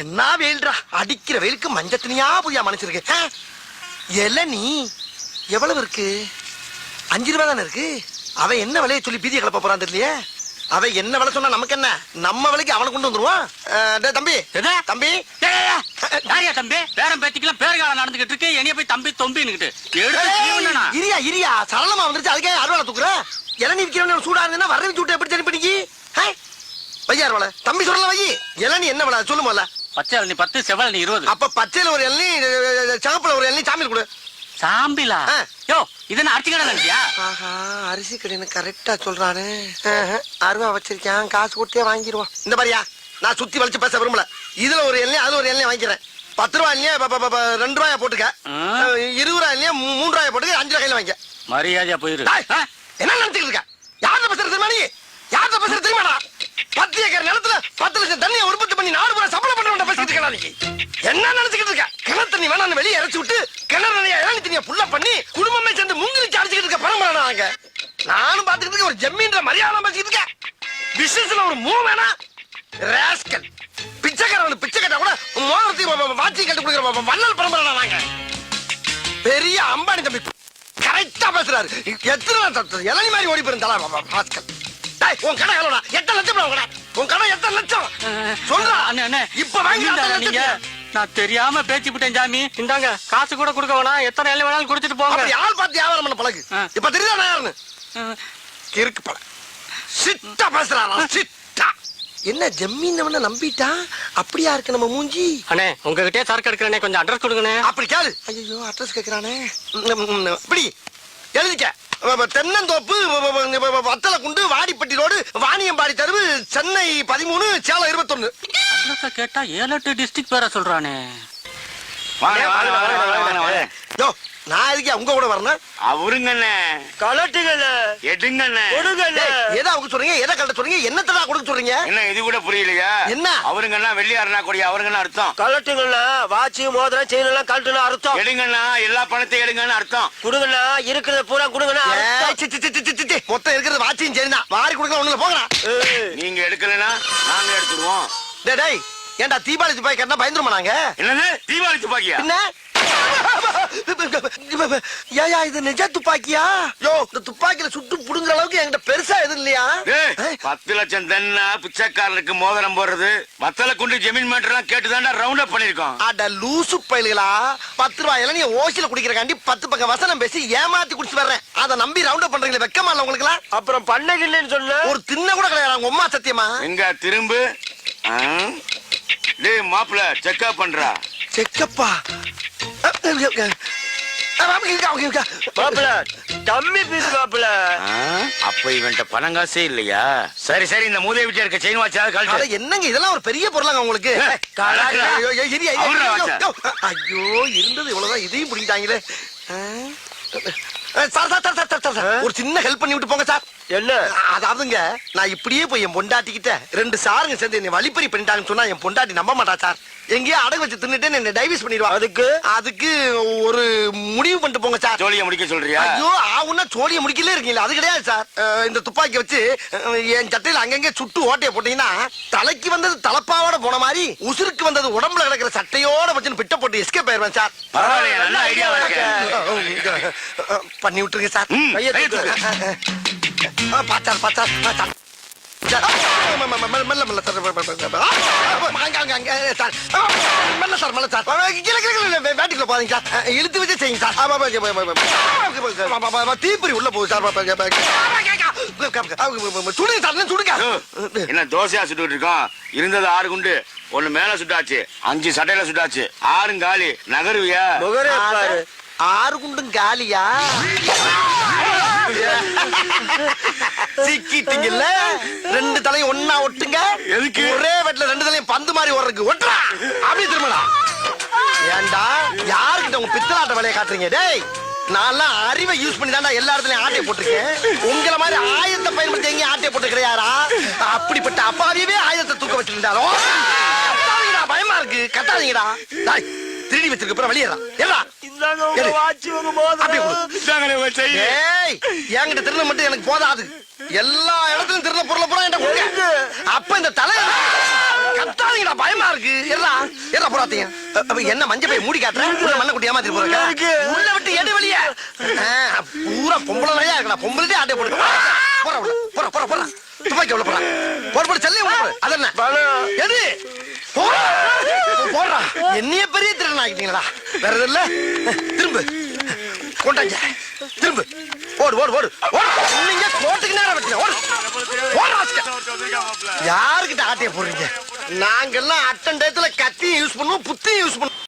என்ன வெயில்டா, அடிக்கிற வெயிலுக்கு மஞ்சத்தனியா புரியா மனுஷருக்கு. இளநீ எவ்வளவு இருக்கு? 5 ரூபாய் தானே இருக்கு. அவன் என்ன விலையை சொல்லி பீதியை கிளப்ப போறான் தெரியலையே. அவன் என்ன விலை சொன்னா நமக்கு என்ன, நம்ம விலைக்கு அவனை கொண்டு வந்துருவான். தம்பி தம்பி தம்பி பேரம் பேத்திக்கலாம் பேருகாலம் நடந்துகிட்டு இருக்கு. என்னைய போய் தம்பி தொம்பின்னு இரியா இரியா சரளமா வந்துருச்சு. அதுக்கே அறுவாலை தூக்குற. இளநீ விற்கிறவன் சூடா இருந்தா வரவி சூட்டை எப்படி சரி பண்ணிக்கி வையார் வலை. தம்பி சொல்லல வை. இளநீ என்ன விலை சொல்லு போல. பச்சை இளநீ 10, செவல் 20. அப்ப பச்சையில ஒரு இளநீ, சிவப்புல ஒரு இளநீ, சாமியில் கொடு. சாம்பிலா? யோ இது என்ன அரிசி கடை நினைச்சியா? ஆஹா, அரிசி கடைன்னு கரெக்டா சொல்றானே. அருவா வச்சிருக்கேன், காசு கொடுத்தே வாங்கிடுவான். இந்த மாதிரியா நான் சுத்தி வலிச்சு பேச விரும்பல. இதுல ஒரு எண்ணெய் அதுல ஒரு எண்ணெய் வாங்கிக்கிறேன். 10 ரூபாய் இல்லையா 2 ரூபாயா போட்டுக்க. 20 ரூபாய் இல்லையா 3 ரூபாயா போட்டுக்க. 5 ரூபாய் கையில வாங்கிக்க. மரியாதையா போயிரு. என்ன நினைச்சுட்டு இருக்க? யார்கிட்ட பேசுறது தெரியுமா நீ? யார்கிட்ட பேசுறது தெரியுமாடா? 10 ஏக்கர் நிலத்துல 10 லட்சம் தண்ணியை உற்பத்தி பண்ணி 4 ரூபாய் சம்பளம் பண்ண பேசிட்டு இருக்கா நீ? என்ன நினைச்சுக்கிட்டு இருக்க? கிணறு தண்ணி வேணான்னு வெளியே இறச்சி விட்டு கிணறு நிறைய இளநீ தண்ணியை புள்ள பண்ணி குடும்பமே சேர்ந்து முங்கிலிச்சு அடிச்சுக்கிட்டு இருக்க பரம்பரை நாங்க. நானும் பாத்துக்கிட்டு இருக்க. ஒரு ஜம்மீன்ற மரியாதை பேசிக்கிட்டு இருக்க. பிசினஸ்ல ஒரு மூவ் வேணா ராஸ்கல். பிச்சைக்காரன் பிச்சை கட்டா கூட மோதிரத்தையும் வாட்சி கட்டு கொடுக்குற வள்ளல் பரம்பரை நாங்க. பெரிய அம்பானி தம்பி கரெக்டா பேசுறாரு. எத்தனை இளநீ மாதிரி ஓடி போயிருந்தா ராஸ்கல். உன் கடை எவ்வளோடா? 8 லட்சம். உன் கடை 8 லட்சம் சொல்றா. இப்ப வாங்கி நான் தெரியாம பேச்சு விட்டேன் சாமி. இந்தாங்க காசு கூட கொடுக்க வேணாம். எத்தனை எல்லாம் வேணாலும் கொடுத்துட்டு போங்க. யார் பார்த்து வியாபாரம் பண்ண பழகு. இப்ப தெரியுதா யாருன்னு? இருக்கு பழ சிட்டா பேசுறாரா சிட்டா. என்ன ஜம்மீன் நம்பிட்டா? அப்படியா இருக்கு நம்ம மூஞ்சி. அண்ணே உங்ககிட்டே சரக்கு எடுக்கிறேனே, கொஞ்சம் அட்ரஸ் கொடுங்கண்ணே. அப்படி கேளு. ஐயோ அட்ரஸ் கேட்கிறானே. இப்படி எழுதிக்க. தென்னந்தோப்பு, வத்தல குண்டு, வாடிப்பட்டி ரோடு, வாணியம்பாடி தெருவு, சென்னை 13, சேலம் 21. அட்ரஸ் கேட்டா 7-8 டிஸ்ட்ரிக்ட் பேர சொல்றானே. யோ நான் எதுக்கு உங்க கூட வரணும்? அவருங்கண்ணே கலட்டுங்கண்ணே எடுங்கண்ணே கொடுங்கண்ணே. எதை அவங்க சொல்றீங்க? எதை கலட்ட சொல்றீங்க? என்னத்தடா கொடுக்க சொல்றீங்க? என்ன இது கூட புரியலையா? என்ன அவருங்கண்ணா வெள்ளியாருனா கொடி அவருங்கண்ணா அர்த்தம். கலட்டுங்கண்ணா வாட்சி மோதிரம் செயின் எல்லாம் கலட்டுனா அர்த்தம். எடுங்கண்ணா எல்லா பணத்தையும் எடுங்கன்னு அர்த்தம். கொடுங்கண்ணா இருக்கிறத பூரா கொடுங்கண்ணா. மொத்தம் இருக்கிறது வாட்சியும் சரிதான். வாரி கொடுக்கலாம் ஒண்ணுல போங்கடா. நீங்க எடுக்கலன்னா நாங்க எடுத்துடுவோம். டேய் ஏன்டா தீபாவளி துப்பாக்கி கட்டினா பயந்துருமா நாங்க? என்னது தீபாவளி துப்பாக்கியா? என்ன ஏயா இது நிஜ துப்பாக்கியா? யோ இந்த துப்பாக்கியில சுட்டு புடுங்குற அளவுக்கு என்கிட்ட பெருசா எதுவும் இல்லையா? 10 லட்சம் தன்னா பிச்சைக்காரனுக்கு மோதிரம் போடுறது வத்தல குண்டு ஜமீன் மேட்டர்லாம் கேட்டுதான்டா ரவுண்ட் அப் பண்ணிருக்கோம். அட லூசு பயலுகளா. 10 ரூபாய் இளநீ ஓசில குடிக்கிறக்காண்டி 10 பக்கம் வசனம் பேசி ஏமாத்தி குடிச்சு வர்றேன். அதை நம்பி ரவுண்ட் அப் பண்றீங்களே, வெக்கமா இல்ல உங்களுக்கு? அப்புறம் பண்ணகில்லைன்னு சொன்ன ஒரு தின்ன கூட கிடையாது உங்க அம்மா சத்தியமா. எங்க திரும்ப டேய் மாப்ள செக்அப் பண்றா. செக்கப்பா தம்மி பீஸ் மாப்பிள. அப்ப இவன்ட்ட பணம் காசே இல்லையா? சரி சரி இந்த மூதேவி வீட்டுல இருக்க செயின் வாட்சாவது கழட்டு. என்னங்க இதெல்லாம் ஒரு பெரிய பொருளாங்க உங்களுக்கு? ஐயோ இருந்தது இவ்வளவுதான், இதையும் பிடிக்கிட்டாங்களே. ஒரு சின்ன ஹெல்ப் பண்ணி விட்டு போங்க சார். என்ன? அதாவதுங்க நான் இப்படியே போய் என் பொண்டாட்டிக்கிட்ட 2 சாருங்க சேர்ந்து என்னை வழிப்பறி பண்ணிட்டாங்கன்னு சொன்னா என் பொண்டாட்டி நம்ப மாட்டா சார். எங்கேயோ அடகு வச்சு தின்னுட்டு என்ன டைவர்ஸ் பண்ணிடுவா. அதுக்கு ஒரு முடிவு பண்ணிட்டு போங்க சார். சோழிய முடிக்க சொல்றியா? ஐயோ ஆவுன்னா சோழிய முடிக்கலே இருக்கீங்களா? அது கிடையாது சார். இந்த துப்பாக்கி வச்சு என் சட்டையில அங்கங்க சுட்டு ஓட்டைய போட்டீங்கன்னா தலைக்கு வந்தது தலப்பாவோட போன மாதிரி உசுருக்கு வந்தது உடம்புல கிடக்கிற சட்டையோட வச்சு பிட்ட போட்டு எஸ்கேப் ஆயிருவேன் சார். பரவாயில்லையா? நல்ல ஐடியா இருக்கு. பண்ணி விட்டுருங்க சார். பாச்சார் பாச்சார் மெல்ல மெல்ல சார். மெல்ல சார் மெல்ல சார். வேட்டிக்குள்ள போறீங்க சார். இழுத்து வச்சு செய்யுங்க சார். தீப்பொறி உள்ள போகுது சார். சுடுங்க சார் சுடுங்க. என்ன தோசையா சுட்டு இருக்கோம்? இருந்தது 6 குண்டு, 1 மேல சுட்டாச்சு, 5 சட்டையில சுட்டாச்சு, 6 காலி. நகருவியா? 6 குண்டும் காலியா? சிக்கிட்டீங்கல்ல. 2 தலையும் ஒன்னா ஒட்டுங்க. எதுக்கு? ஒரே வெட்ல 2 தலையும் பந்து மாதிரி ஓடுறதுக்கு. ஒட்டுறா அப்படி திரும்பலாம். ஏண்டா யாருக்கிட்ட உங்க பித்தலாட்ட வேலையை காட்டுறீங்க? டேய் நான் அறிவை யூஸ் பண்ணி தாண்டா எல்லா இடத்துலயும் ஆட்டையை போட்டிருக்கேன். உங்களை மாதிரி ஆயுதத்தை பயன்படுத்தி எங்கேயும் ஆட்டையை போட்டு கிடையாரா? அப்படிப்பட்ட அப்பாவியவே ஆயுதத்தை தூக்க வச்சிருந்தாலும் பயமா இருக்கு. கட்டாதீங்கடா. திருடி வச்சிருக்க அப்புறம் வெளியேறா. என்கிட்ட திருட மட்டும் எனக்கு போதாது. எல்லா இடத்துலயும் திருட பொருளை பூரா என்கிட்ட அப்ப இந்த தலை கத்தாதீங்கடா பயமா இருக்கு எறா போறாதீங்க என்ன மஞ்ச போய் மூடி காட்டுறேன் உள்ள மண்ண குட்டி ஏமாத்தி போறீங்க உள்ள விட்டு எடு வெளிய பூரா பொம்பளை நாயா இருக்கடா பொம்பளே ஆட்டே போடு போற உள்ள போற துப்பாக்கி உள்ள போற செல்லே உள்ள போடு அதென்ன எது போடுறா என்னைய பெரிய திருடன் ஆகிட்டீங்களா வேற எதுவும் இல்ல திரும்ப கொண்டாங்க திரும்ப ஓடு நீங்க கோட்டுக்கு நேரம் வெட்டுங்க யாருக்கிட்ட ஆட்டைய போடுறீங்க நாங்கெல்லாம் அட்டன் டயத்துல கத்தியும் யூஸ் பண்ணுவோம் புத்தியும் யூஸ் பண்ணுவோம்